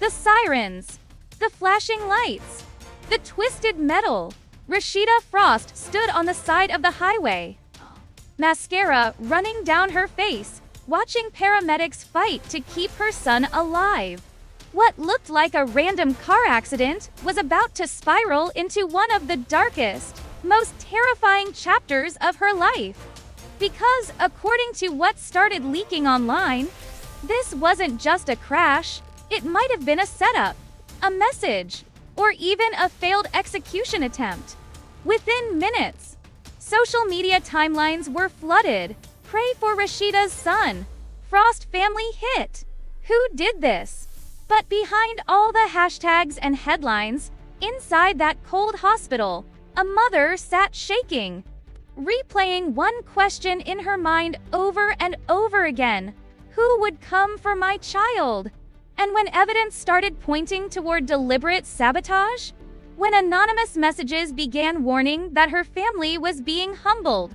The sirens, the flashing lights, the twisted metal. Rasheeda Frost stood on the side of the highway, mascara running down her face, watching paramedics fight to keep her son alive. What looked like a random car accident was about to spiral into one of the darkest, most terrifying chapters of her life. Because, according to what started leaking online, this wasn't just a crash, it might have been a setup, a message, or even a failed execution attempt. Within minutes, social media timelines were flooded. Pray for Rasheeda's son. Frost family hit. Who did this? But behind all the hashtags and headlines, inside that cold hospital, a mother sat shaking, replaying one question in her mind over and over again. Who would come for my child? And when evidence started pointing toward deliberate sabotage, when anonymous messages began warning that her family was being humbled,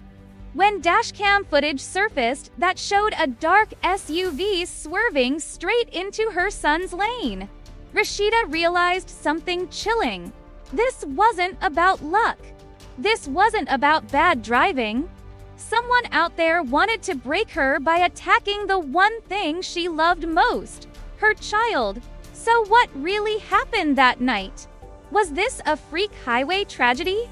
when dashcam footage surfaced that showed a dark SUV swerving straight into her son's lane, Rasheeda realized something chilling. This wasn't about luck. This wasn't about bad driving. Someone out there wanted to break her by attacking the one thing she loved most, her child. So what really happened that night? Was this a freak highway tragedy?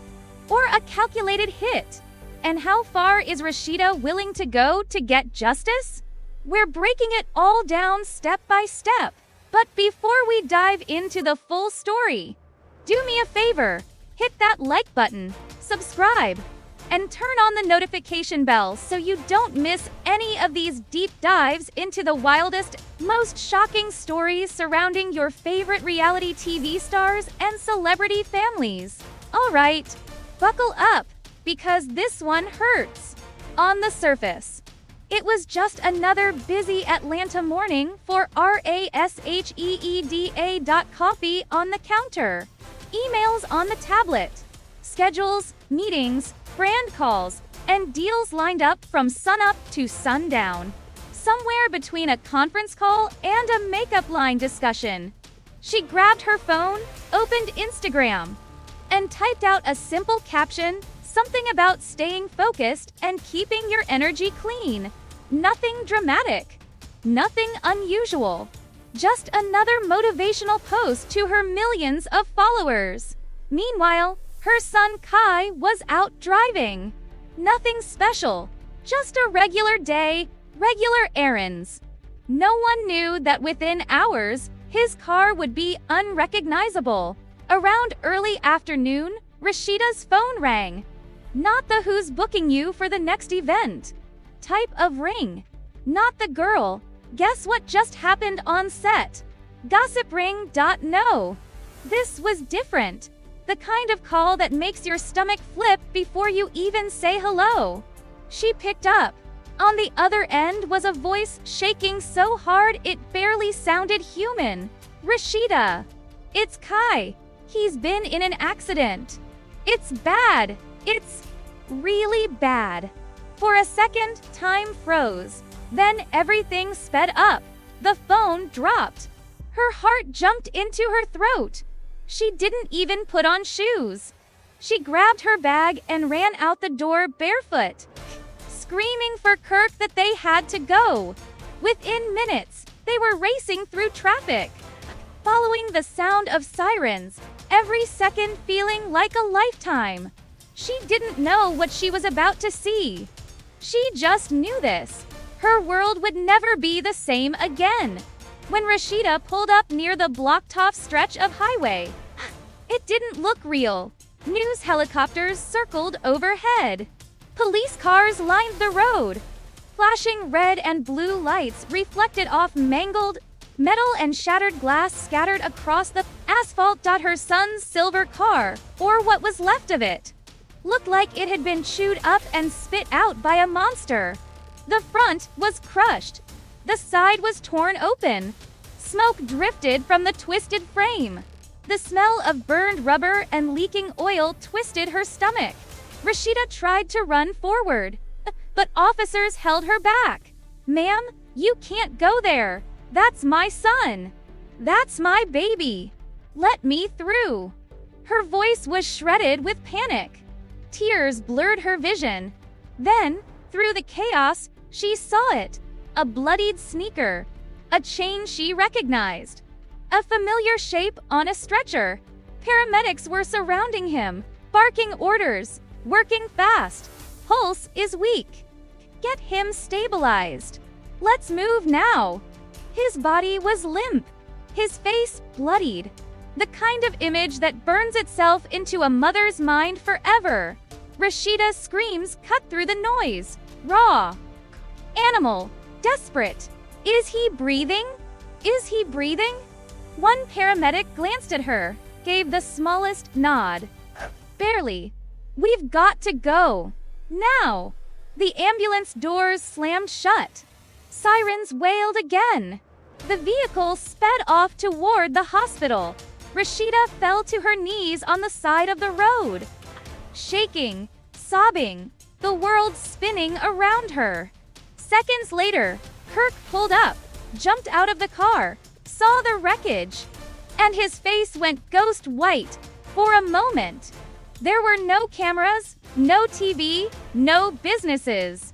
Or a calculated hit? And how far is Rasheeda willing to go to get justice? We're breaking it all down step by step. But before we dive into the full story, do me a favor, hit that like button, subscribe, and turn on the notification bell so you don't miss any of these deep dives into the wildest, most shocking stories surrounding your favorite reality TV stars and celebrity families. Alright, buckle up, because this one hurts. On the surface, it was just another busy Atlanta morning for Rasheeda. Coffee on the counter, emails on the tablet, schedules, meetings, brand calls, and deals lined up from sunup to sundown. Somewhere between a conference call and a makeup line discussion, she grabbed her phone, opened Instagram, and typed out a simple caption, something about staying focused and keeping your energy clean. Nothing dramatic, nothing unusual, just another motivational post to her millions of followers. Meanwhile, her son Kai was out driving. Nothing special, just a regular day, regular errands. No one knew that within hours, his car would be unrecognizable. Around early afternoon, Rasheeda's phone rang. Not the who's booking you for the next event type of ring. Not the girl. Guess what just happened on set? Gossip ring. No. This was different. The kind of call that makes your stomach flip before you even say hello. She picked up. On the other end was a voice shaking so hard it barely sounded human. Rasheeda. It's Kai. He's been in an accident. It's bad. It's really bad. For a second, time froze. Then everything sped up. The phone dropped. Her heart jumped into her throat. She didn't even put on shoes. She grabbed her bag and ran out the door barefoot, screaming for Kirk that they had to go. Within minutes, they were racing through traffic, following the sound of sirens, every second feeling like a lifetime. She didn't know what she was about to see. She just knew this. Her world would never be the same again. When Rasheeda pulled up near the blocked-off stretch of highway, it didn't look real. News helicopters circled overhead. Police cars lined the road. Flashing red and blue lights reflected off mangled metal and shattered glass scattered across the asphalt. Her son's silver car, or what was left of it, looked like it had been chewed up and spit out by a monster. The front was crushed. The side was torn open. Smoke drifted from the twisted frame. The smell of burned rubber and leaking oil twisted her stomach. Rasheeda tried to run forward, but officers held her back. "Ma'am, you can't go there. That's my son." "That's my baby. Let me through." Her voice was shredded with panic. Tears blurred her vision. Then, through the chaos, she saw it. A bloodied sneaker. A chain she recognized. A familiar shape on a stretcher. Paramedics were surrounding him, barking orders, working fast. "Pulse is weak. Get him stabilized. Let's move now." His body was limp. His face bloodied. The kind of image that burns itself into a mother's mind forever. Rasheeda's screams cut through the noise. Raw. Animal. Desperate. Is he breathing? Is he breathing? One paramedic glanced at her, gave the smallest nod. "Barely. We've got to go. Now." The ambulance doors slammed shut. Sirens wailed again. The vehicle sped off toward the hospital. Rasheeda fell to her knees on the side of the road. Shaking, sobbing, the world spinning around her. Seconds later, Kirk pulled up, jumped out of the car, saw the wreckage, and his face went ghost white for a moment. There were no cameras, no TV, no businesses.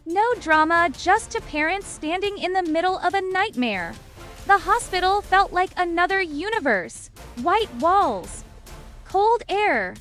No drama, just two parents standing in the middle of a nightmare. The hospital felt like another universe. White walls, cold air,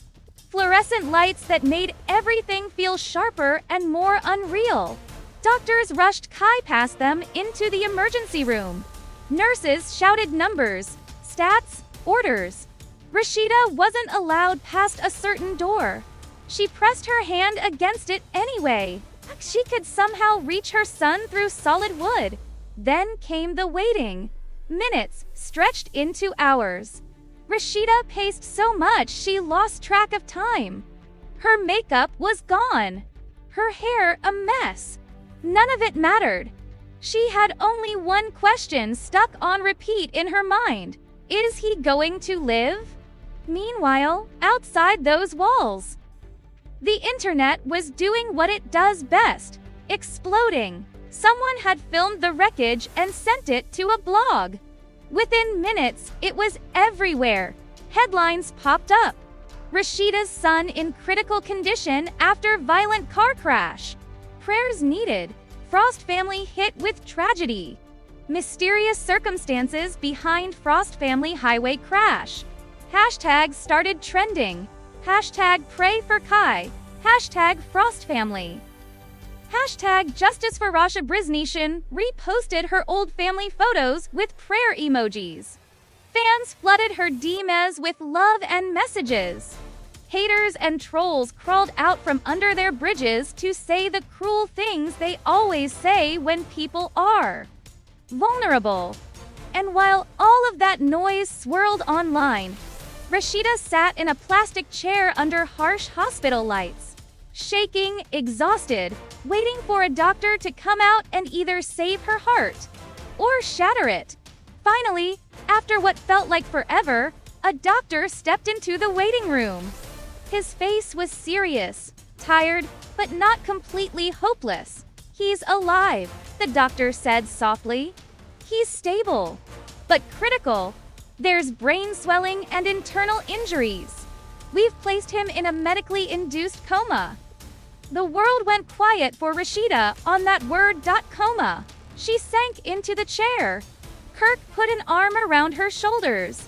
fluorescent lights that made everything feel sharper and more unreal. Doctors rushed Kai past them into the emergency room. Nurses shouted numbers, stats, orders. Rasheeda wasn't allowed past a certain door. She pressed her hand against it anyway. She could somehow reach her son through solid wood. Then came the waiting. Minutes stretched into hours. Rasheeda paced so much she lost track of time. Her makeup was gone. Her hair a mess. None of it mattered. She had only one question stuck on repeat in her mind. Is he going to live? Meanwhile, outside those walls, the internet was doing what it does best, exploding. Someone had filmed the wreckage and sent it to a blog. Within minutes, it was everywhere. Headlines popped up. Rasheeda's son in critical condition after violent car crash. Prayers needed. Frost family hit with tragedy. Mysterious circumstances behind Frost family highway crash. Hashtags started trending. Hashtag pray for Kai. Hashtag Frost family. Hashtag Justice for Rasha Brisnation reposted her old family photos with prayer emojis. Fans flooded her DMs with love and messages. Haters and trolls crawled out from under their bridges to say the cruel things they always say when people are vulnerable. And while all of that noise swirled online, Rasheeda sat in a plastic chair under harsh hospital lights, shaking, exhausted, waiting for a doctor to come out and either save her heart or shatter it. Finally, after what felt like forever, a doctor stepped into the waiting room. His face was serious, tired, but not completely hopeless. "He's alive," the doctor said softly. "He's stable, but critical. There's brain swelling and internal injuries. We've placed him in a medically induced coma." The world went quiet for Rasheeda on that word coma. She sank into the chair. Kirk put an arm around her shoulders.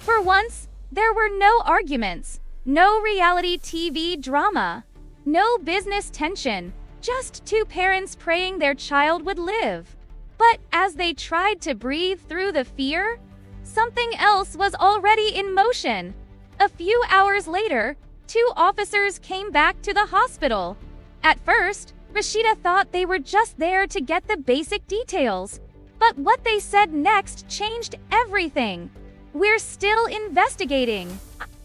For once, there were no arguments, no reality TV drama, no business tension, just two parents praying their child would live. But as they tried to breathe through the fear, something else was already in motion. A few hours later, two officers came back to the hospital. At first, Rasheeda thought they were just there to get the basic details. But what they said next changed everything. "We're still investigating,"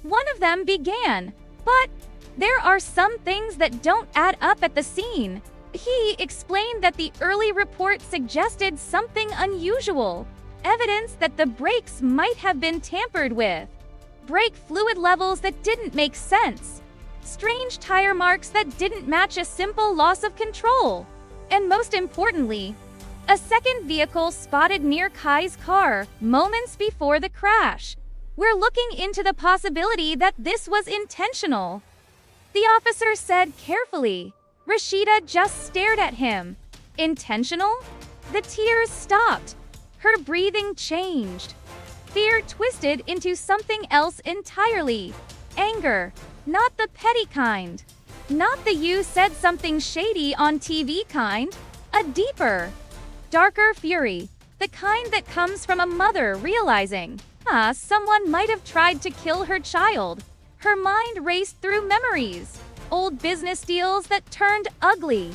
one of them began. "But there are some things that don't add up at the scene." He explained that the early report suggested something unusual. Evidence that the brakes might have been tampered with. Brake fluid levels that didn't make sense. Strange tire marks that didn't match a simple loss of control. And most importantly, A second vehicle spotted near Kai's car moments before the crash. We're looking into the possibility that this was intentional. The officer said carefully. Rasheeda just stared at him. Intentional? The tears stopped. Her breathing changed. Fear twisted into something else entirely. Anger. Not the petty kind. Not the "you said something shady on TV" kind. A deeper, darker fury. The kind that comes from a mother realizing, someone might have tried to kill her child. Her mind raced through memories. Old business deals that turned ugly.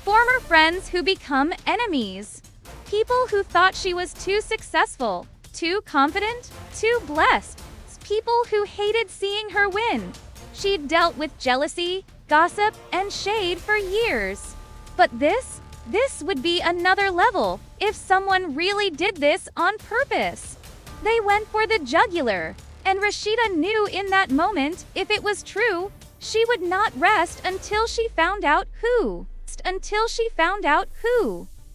Former friends who become enemies. People who thought she was too successful, too confident, too blessed. People who hated seeing her win. She'd dealt with jealousy, gossip, and shade for years. But this would be another level if someone really did this on purpose. They went for the jugular, and Rasheeda knew in that moment, if it was true, she would not rest until she found out who.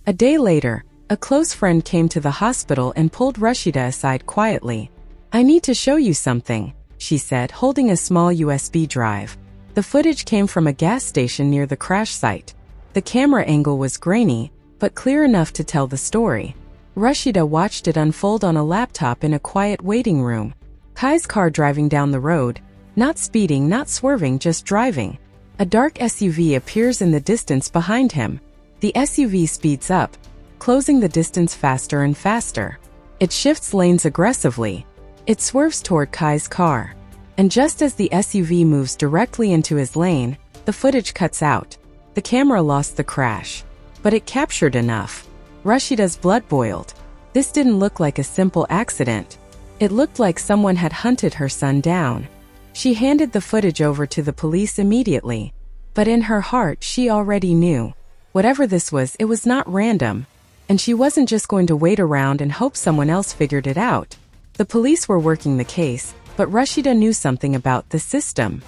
A day later, a close friend came to the hospital and pulled Rasheeda aside quietly. "I need to show you something," she said, holding a small USB drive. The footage came from a gas station near the crash site. The camera angle was grainy, but clear enough to tell the story. Rasheeda watched it unfold on a laptop in a quiet waiting room. Kai's car driving down the road, not speeding, not swerving, just driving. A dark SUV appears in the distance behind him. The SUV speeds up, closing the distance faster and faster. It shifts lanes aggressively. It swerves toward Kai's car. And just as the SUV moves directly into his lane, the footage cuts out. The camera lost the crash. But it captured enough. Rasheeda's blood boiled. This didn't look like a simple accident. It looked like someone had hunted her son down. She handed the footage over to the police immediately. But in her heart, she already knew. Whatever this was, it was not random. And she wasn't just going to wait around and hope someone else figured it out. The police were working the case, but Rasheeda knew something about the system.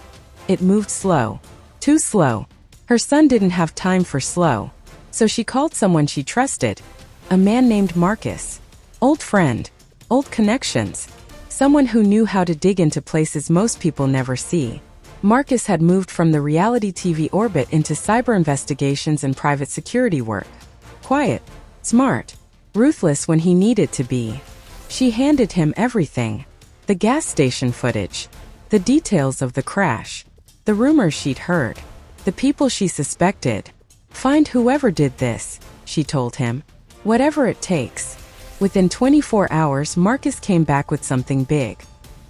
It moved slow. Too slow. Her son didn't have time for slow. So she called someone she trusted. A man named Marcus. Old friend. Old connections. Someone who knew how to dig into places most people never see. Marcus had moved from the reality TV orbit into cyber investigations and private security work. Quiet. Smart. Ruthless when he needed to be. She handed him everything. The gas station footage. The details of the crash. The rumors she'd heard. The people she suspected. "Find whoever did this," she told him. "Whatever it takes." Within 24 hours, Marcus came back with something big.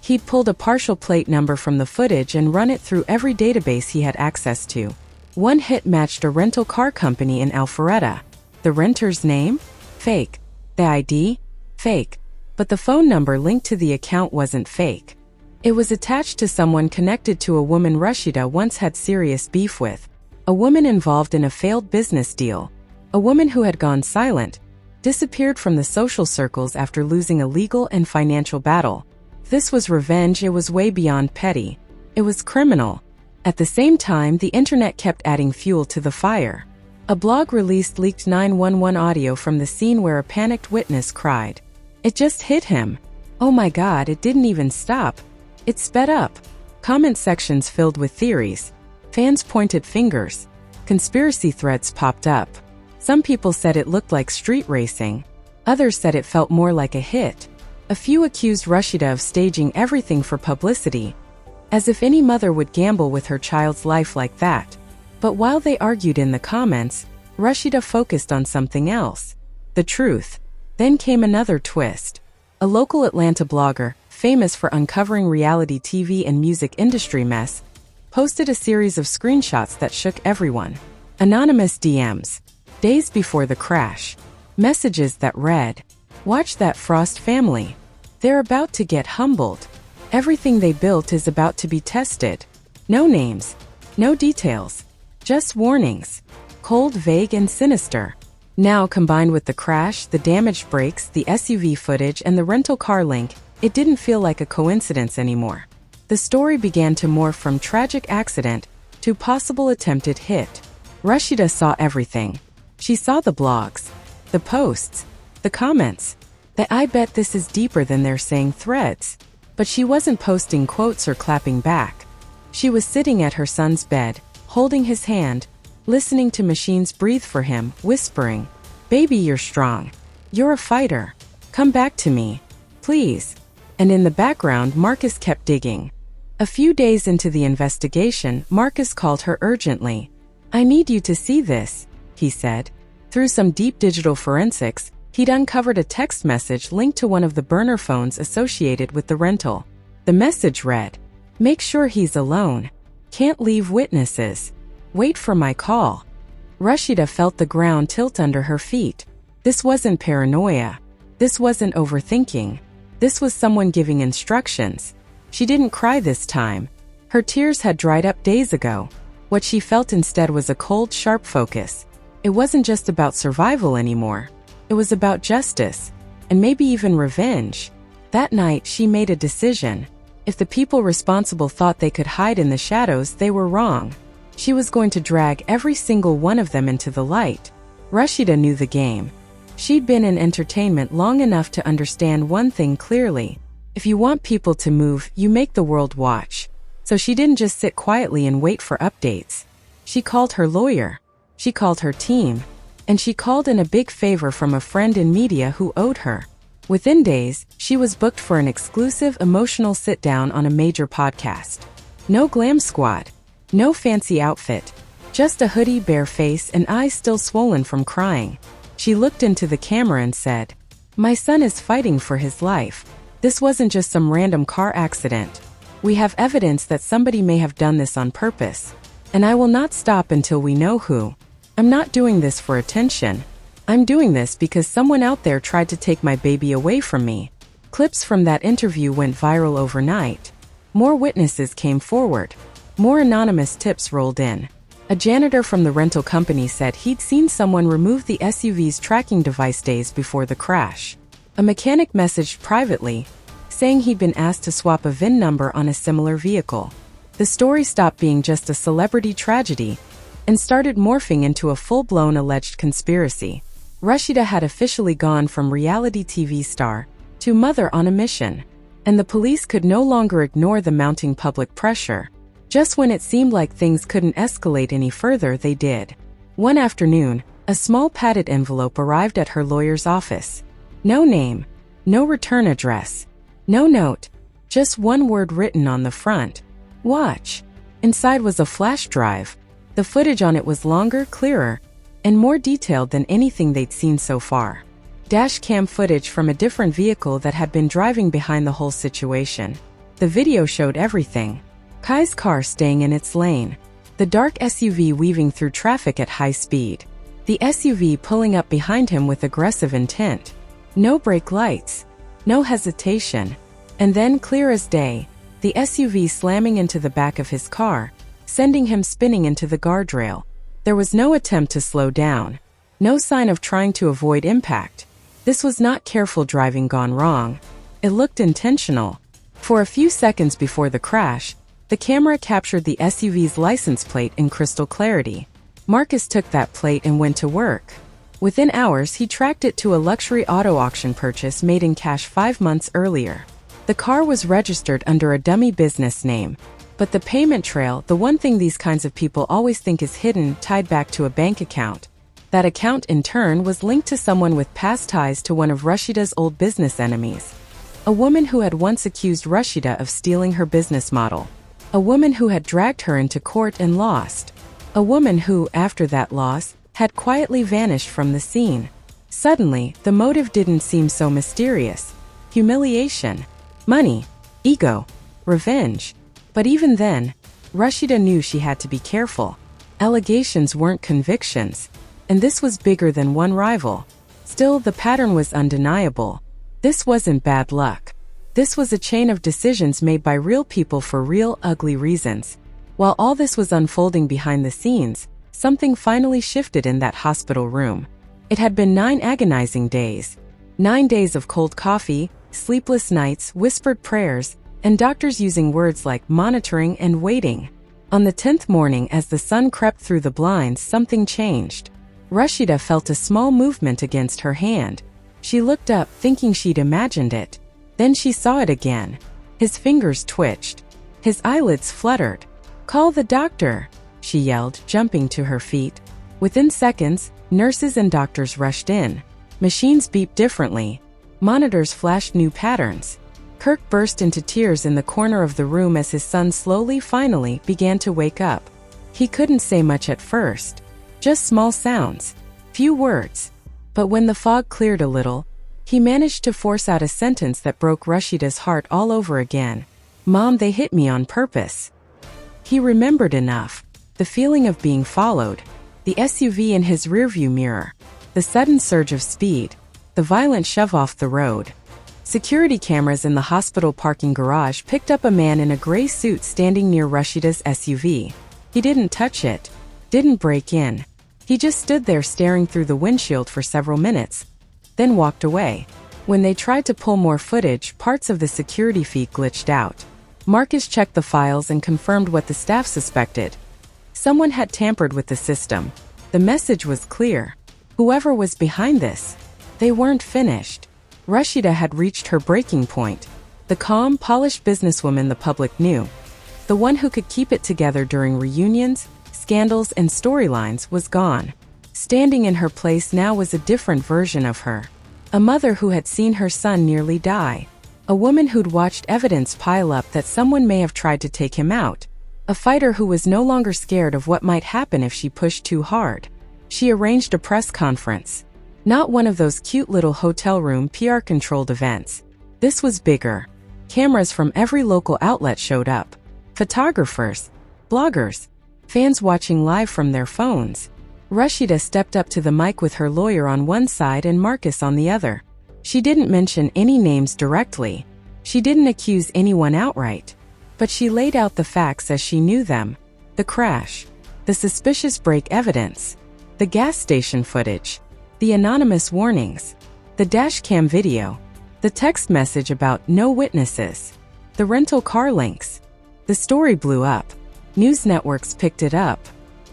He'd pulled a partial plate number from the footage and run it through every database he had access to. One hit matched a rental car company in Alpharetta. The renter's name? Fake. The ID? Fake. But the phone number linked to the account wasn't fake. It was attached to someone connected to a woman Rasheeda once had serious beef with. A woman involved in a failed business deal. A woman who had gone silent, disappeared from the social circles after losing a legal and financial battle. This was revenge. It was way beyond petty. It was criminal. At the same time, the internet kept adding fuel to the fire. A blog released leaked 911 audio from the scene where a panicked witness cried. "It just hit him. Oh my God, it didn't even stop. It sped up." Comment sections filled with theories. Fans pointed fingers. Conspiracy threads popped up. Some people said it looked like street racing. Others said it felt more like a hit. A few accused Rasheeda of staging everything for publicity, as if any mother would gamble with her child's life like that. But while they argued in the comments, Rasheeda focused on something else. The truth. Then came another twist. A local Atlanta blogger, famous for uncovering reality TV and music industry mess, posted a series of screenshots that shook everyone. Anonymous DMs. Days before the crash. Messages that read, "Watch that Frost family. They're about to get humbled. Everything they built is about to be tested." No names. No details. Just warnings. Cold, vague, and sinister. Now, combined with the crash, the damaged brakes, the SUV footage, and the rental car link, it didn't feel like a coincidence anymore. The story began to morph from tragic accident to possible attempted hit. Rasheeda saw everything. She saw the blogs, The posts. The comments. I bet this is deeper than they're saying threads. But she wasn't posting quotes or clapping back. She was sitting at her son's bed, holding his hand, listening to machines breathe for him, whispering, "Baby, you're strong. You're a fighter. Come back to me. Please." And in the background, Marcus kept digging. A few days into the investigation, Marcus called her urgently. "I need you to see this," he said. Through some deep digital forensics, he'd uncovered a text message linked to one of the burner phones associated with the rental. The message read, "Make sure he's alone. Can't leave witnesses. Wait for my call." Rasheeda felt the ground tilt under her feet. This wasn't paranoia. This wasn't overthinking. This was someone giving instructions. She didn't cry this time. Her tears had dried up days ago. What she felt instead was a cold, sharp focus. It wasn't just about survival anymore. It was about justice, and maybe even revenge. That night, she made a decision. If the people responsible thought they could hide in the shadows, they were wrong. She was going to drag every single one of them into the light. Rasheeda knew the game. She'd been in entertainment long enough to understand one thing clearly. If you want people to move, you make the world watch. So she didn't just sit quietly and wait for updates. She called her lawyer. She called her team. And she called in a big favor from a friend in media who owed her. Within days, she was booked for an exclusive emotional sit-down on a major podcast. No glam squad. No fancy outfit. Just a hoodie, bare face, and eyes still swollen from crying. She looked into the camera and said, "My son is fighting for his life. This wasn't just some random car accident. We have evidence that somebody may have done this on purpose. And I will not stop until we know who. I'm not doing this for attention. I'm doing this because someone out there tried to take my baby away from me." Clips from that interview went viral overnight. More witnesses came forward. More anonymous tips rolled in. A janitor from the rental company said he'd seen someone remove the SUV's tracking device days before the crash. A mechanic messaged privately, saying he'd been asked to swap a VIN number on a similar vehicle. The story stopped being just a celebrity tragedy and started morphing into a full-blown alleged conspiracy. Rasheeda had officially gone from reality TV star to mother on a mission, and the police could no longer ignore the mounting public pressure. Just when it seemed like things couldn't escalate any further, they did. One afternoon, a small padded envelope arrived at her lawyer's office. No name, no return address, no note, just one word written on the front. "Watch." Inside was a flash drive. The footage on it was longer, clearer, and more detailed than anything they'd seen so far. Dash cam footage from a different vehicle that had been driving behind the whole situation. The video showed everything. Kai's car staying in its lane. The dark SUV weaving through traffic at high speed. The SUV pulling up behind him with aggressive intent. No brake lights. No hesitation. And then, clear as day, the SUV slamming into the back of his car, sending him spinning into the guardrail. There was no attempt to slow down. No sign of trying to avoid impact. This was not careful driving gone wrong. It looked intentional. For a few seconds before the crash, the camera captured the SUV's license plate in crystal clarity. Marcus took that plate and went to work. Within hours, he tracked it to a luxury auto auction purchase made in cash 5 months earlier. The car was registered under a dummy business name. But the payment trail, the one thing these kinds of people always think is hidden, tied back to a bank account. That account, in turn, was linked to someone with past ties to one of Rasheeda's old business enemies. A woman who had once accused Rasheeda of stealing her business model. A woman who had dragged her into court and lost. A woman who, after that loss, had quietly vanished from the scene. Suddenly, the motive didn't seem so mysterious. Humiliation. Money. Ego. Revenge. But even then, Rasheeda knew she had to be careful. Allegations weren't convictions. And this was bigger than one rival. Still, the pattern was undeniable. This wasn't bad luck. This was a chain of decisions made by real people for real, ugly reasons. While all this was unfolding behind the scenes, something finally shifted in that hospital room. It had been 9 agonizing days. 9 days of cold coffee, sleepless nights, whispered prayers, and doctors using words like monitoring and waiting. On the 10th morning, as the sun crept through the blinds, something changed. Rasheeda felt a small movement against her hand. She looked up, thinking she'd imagined it. Then she saw it again. His fingers twitched. His eyelids fluttered. "Call the doctor," she yelled, jumping to her feet. Within seconds, nurses and doctors rushed in. Machines beeped differently. Monitors flashed new patterns. Kirk burst into tears in the corner of the room as his son finally began to wake up. He couldn't say much at first. Just small sounds. Few words. But when the fog cleared a little, he managed to force out a sentence that broke Rasheeda's heart all over again. "Mom, they hit me on purpose." He remembered enough. The feeling of being followed. The SUV in his rearview mirror. The sudden surge of speed. The violent shove off the road. Security cameras in the hospital parking garage picked up a man in a gray suit standing near Rasheeda's SUV. He didn't touch it. Didn't break in. He just stood there staring through the windshield for several minutes, then walked away. When they tried to pull more footage, parts of the security feed glitched out. Marcus checked the files and confirmed what the staff suspected. Someone had tampered with the system. The message was clear. Whoever was behind this, they weren't finished. Rasheeda had reached her breaking point. The calm, polished businesswoman the public knew. The one who could keep it together during reunions, scandals, and storylines was gone. Standing in her place now was a different version of her. A mother who had seen her son nearly die. A woman who'd watched evidence pile up that someone may have tried to take him out. A fighter who was no longer scared of what might happen if she pushed too hard. She arranged a press conference. Not one of those cute little hotel room PR-controlled events. This was bigger. Cameras from every local outlet showed up. Photographers, bloggers, fans watching live from their phones. Rasheeda stepped up to the mic with her lawyer on one side and Marcus on the other. She didn't mention any names directly. She didn't accuse anyone outright. But she laid out the facts as she knew them. The crash. The suspicious brake evidence. The gas station footage. The anonymous warnings. The dashcam video. The text message about no witnesses. The rental car links. The story blew up. News networks picked it up.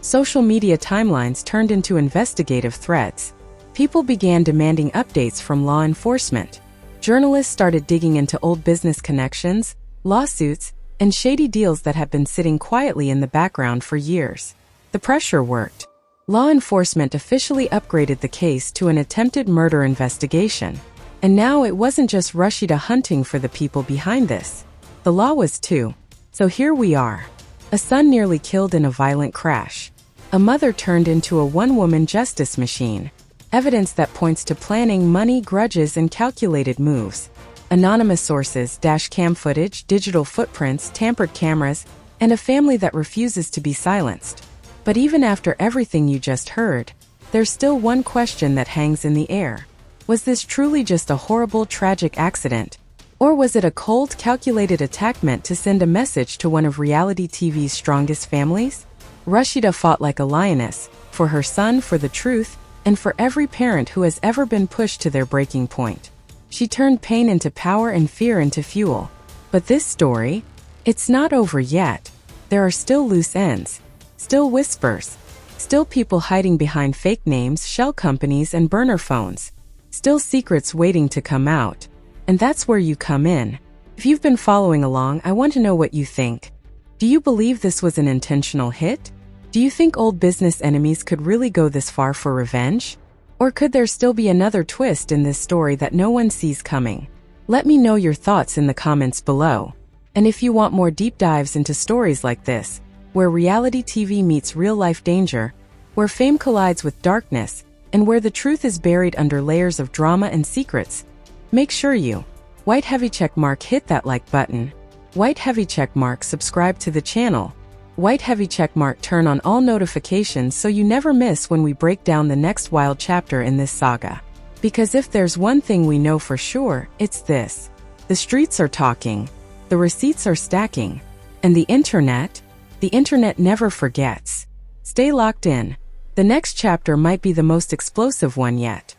Social media timelines turned into investigative threads. People began demanding updates from law enforcement. Journalists started digging into old business connections, lawsuits, and shady deals that had been sitting quietly in the background for years. The pressure worked. Law enforcement officially upgraded the case to an attempted murder investigation. And now it wasn't just Rasheeda hunting for the people behind this. The law was too. So here we are. A son nearly killed in a violent crash. A mother turned into a one-woman justice machine. Evidence that points to planning, money, grudges, and calculated moves. Anonymous sources, dashcam footage, digital footprints, tampered cameras, and a family that refuses to be silenced. But even after everything you just heard, there's still one question that hangs in the air. Was this truly just a horrible, tragic accident? Or was it a cold, calculated attack meant to send a message to one of reality TV's strongest families? Rasheeda fought like a lioness, for her son, for the truth, and for every parent who has ever been pushed to their breaking point. She turned pain into power and fear into fuel. But this story? It's not over yet. There are still loose ends. Still whispers. Still people hiding behind fake names, shell companies, and burner phones. Still secrets waiting to come out. And that's where you come in. If you've been following along, I want to know what you think. Do you believe this was an intentional hit? Do you think old business enemies could really go this far for revenge? Or could there still be another twist in this story that no one sees coming? Let me know your thoughts in the comments below. And if you want more deep dives into stories like this, where reality TV meets real-life danger, where fame collides with darkness, and where the truth is buried under layers of drama and secrets, make sure you white heavy check mark hit that like button, white heavy check mark subscribe to the channel, white heavy check mark turn on all notifications so you never miss when we break down the next wild chapter in this saga. Because if there's one thing we know for sure, it's this. The streets are talking, the receipts are stacking, and the internet never forgets. Stay locked in. The next chapter might be the most explosive one yet.